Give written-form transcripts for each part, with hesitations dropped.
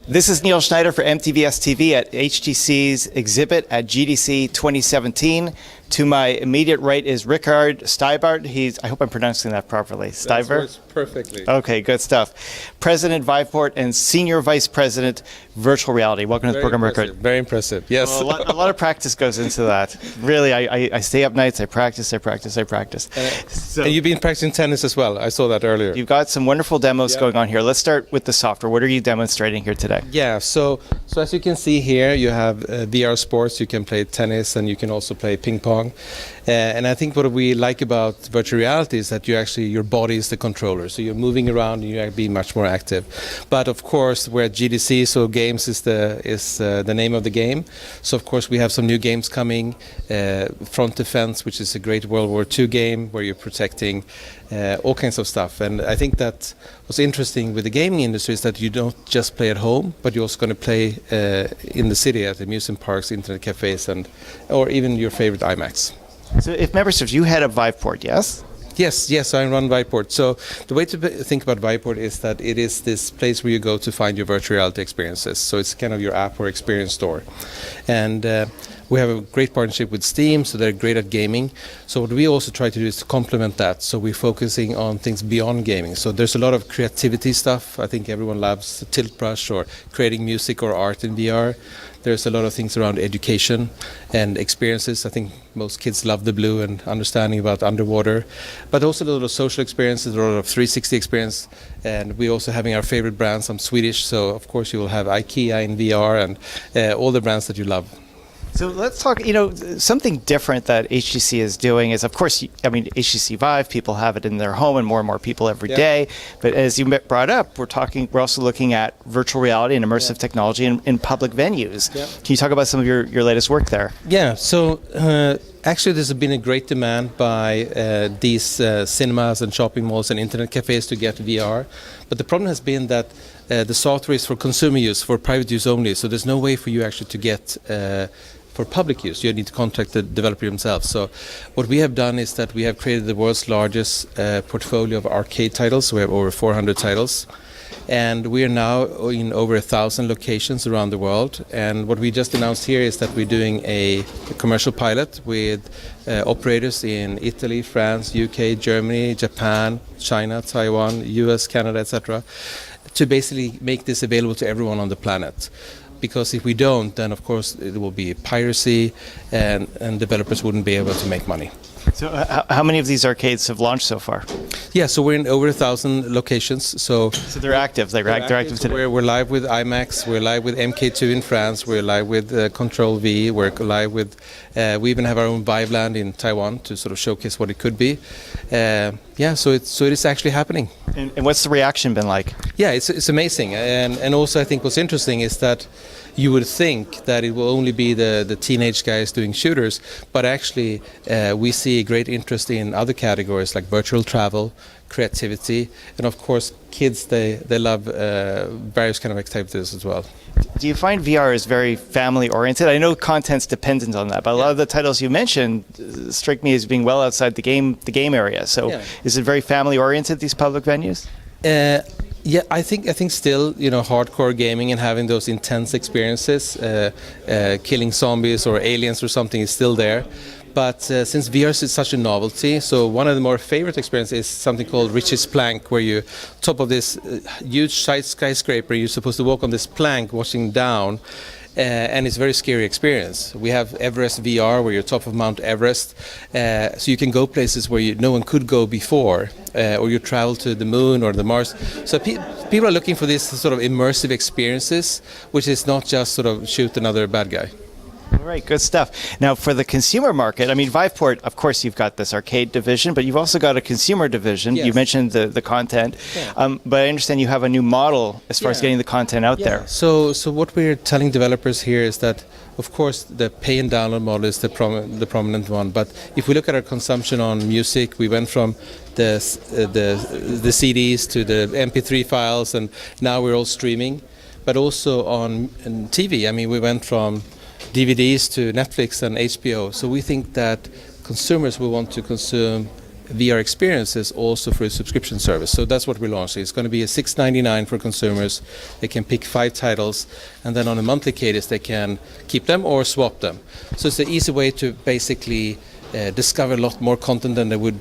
This is Neil Schneider for MTBS-TV at HTC's exhibit at GDC 2017. To my immediate right is Richard Steibart. I hope I'm pronouncing that properly. Steibart? That works perfectly. Okay, good stuff. President Viveport and Senior Vice President Virtual Reality. Welcome to the program, Richard. Very impressive. Yes. Well, a lot of practice goes into that. Really, I stay up nights, I practice. And you've been practicing tennis as well. I saw that earlier. You've got some wonderful demos going on here. Let's start with the software. What are you demonstrating here today? Yeah, so as you can see here, you have VR sports. You can play tennis and you can also play ping pong. And I think what we like about virtual reality is that your body is the controller. So you're moving around and you're being much more active. But of course, we're at GDC, so games is the name of the game. So of course, we have some new games coming. Front Defense, which is a great World War II game where you're protecting all kinds of stuff. And I think that what's interesting with the gaming industry is that you don't just play at home, but you're also going to play in the city at amusement parks, internet cafes, or even your favorite IMAX. So if members of you head up Viveport, yes? Yes, I run Viveport. So the way to think about Viveport is that it is this place where you go to find your virtual reality experiences. So it's kind of your app or experience store. And we have a great partnership with Steam, so they're great at gaming. So what we also try to do is to complement that. So we're focusing on things beyond gaming. So there's a lot of creativity stuff. I think everyone loves Tilt Brush or creating music or art in VR. There's a lot of things around education and experiences. I think most kids love the blue and understanding about underwater, but also a lot of social experiences, a lot of 360 experience. And we're also having our favorite brands. I'm Swedish, so of course you will have IKEA in VR and all the brands that you love. So let's talk, something different that HTC is doing is, of course, HTC Vive, people have it in their home and more people every day. But as you brought up, we're also looking at virtual reality and immersive technology in public venues. Can you talk about some of your latest work there? Yeah, so actually there's been a great demand by these cinemas and shopping malls and internet cafes to get VR. But the problem has been that the software is for consumer use, for private use only. So there's no way for you actually to get for public use. You need to contact the developer themselves. So what we have done is that we have created the world's largest portfolio of arcade titles. We have over 400 titles. And we are now in over 1,000 locations around the world. And what we just announced here is that we're doing a commercial pilot with operators in Italy, France, UK, Germany, Japan, China, Taiwan, US, Canada, etc., to basically make this available to everyone on the planet. Because if we don't, then of course it will be piracy and developers wouldn't be able to make money. So how many of these arcades have launched so far? Yeah, so we're in over 1,000 locations. So they're active. They're active today. So we're live with IMAX. We're live with MK2 in France. We're live with Control V. We're live with. We even have our own Viveland in Taiwan to sort of showcase what it could be. So it is actually happening. And what's the reaction been like? Yeah, it's amazing. And also I think what's interesting is that you would think that it will only be the teenage guys doing shooters, but actually we see great interest in other categories like virtual travel, creativity, and of course kids, they love various kind of activities as well. Do you find VR is very family oriented? I know content's dependent on that, but a lot of the titles you mentioned strike me as being well outside the game area. So is it very family oriented, these public venues? Yeah, I think still, hardcore gaming and having those intense experiences, killing zombies or aliens or something is still there. But since VR is such a novelty, so one of the more favorite experiences is something called Rich's Plank, where you're top of this huge skyscraper, you're supposed to walk on this plank watching down. And it's a very scary experience. We have Everest VR, where you're top of Mount Everest, so you can go places where no one could go before, or you travel to the moon or the Mars. So people are looking for these sort of immersive experiences, which is not just sort of shoot another bad guy. All right, good stuff. Now, for the consumer market, Viveport, of course, you've got this arcade division, but you've also got a consumer division. Yes. You mentioned the content, but I understand you have a new model as far as getting the content out there. So what we're telling developers here is that, of course, the pay and download model is the prominent one. But if we look at our consumption on music, we went from the CDs to the MP3 files, and now we're all streaming. But also on TV, we went from DVDs to Netflix and HBO. So we think that consumers will want to consume VR experiences also for a subscription service. So that's what we're launching. It's going to be a $6.99 for consumers. They can pick 5 titles, and then on a monthly cadence they can keep them or swap them. So it's an easy way to basically discover a lot more content than they would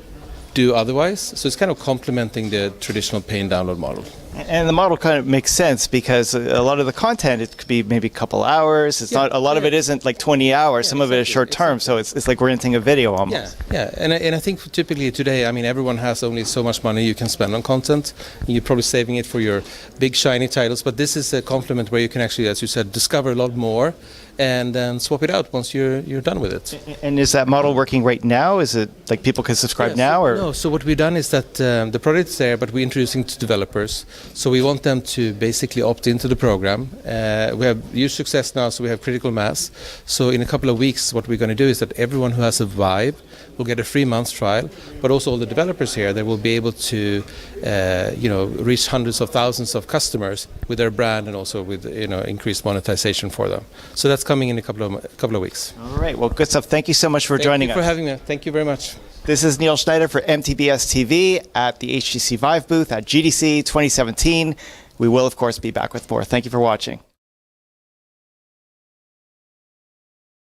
do otherwise. So it's kind of complementing the traditional pay and download model. And the model kind of makes sense because a lot of the content, it could be maybe a couple hours. It's not a lot of it isn't like 20 hours. Some of it is short term, so it's like renting a video almost. Yeah. And I think typically today, I mean, everyone has only so much money you can spend on content. You're probably saving it for your big shiny titles, but this is a complement where you can actually, as you said, discover a lot more and then swap it out once you're done with it. And is that model working right now? Is it like people can subscribe now? Or? No, so what we've done is that the product is there, but we're introducing to developers. So we want them to basically opt into the program. We have huge success now, so we have critical mass. So in a couple of weeks, what we're going to do is that everyone who has a Vive will get a free month trial, but also all the developers here, they will be able to reach hundreds of thousands of customers with their brand and also with increased monetization for them. So that's coming in a couple of weeks. All right, well, good stuff. Thank you so much for joining us. Thank you for having me. Thank you very much. This is Neil Schneider for MTBS-TV at the HTC Vive booth at GDC 2017. We will, of course, be back with more. Thank you for watching.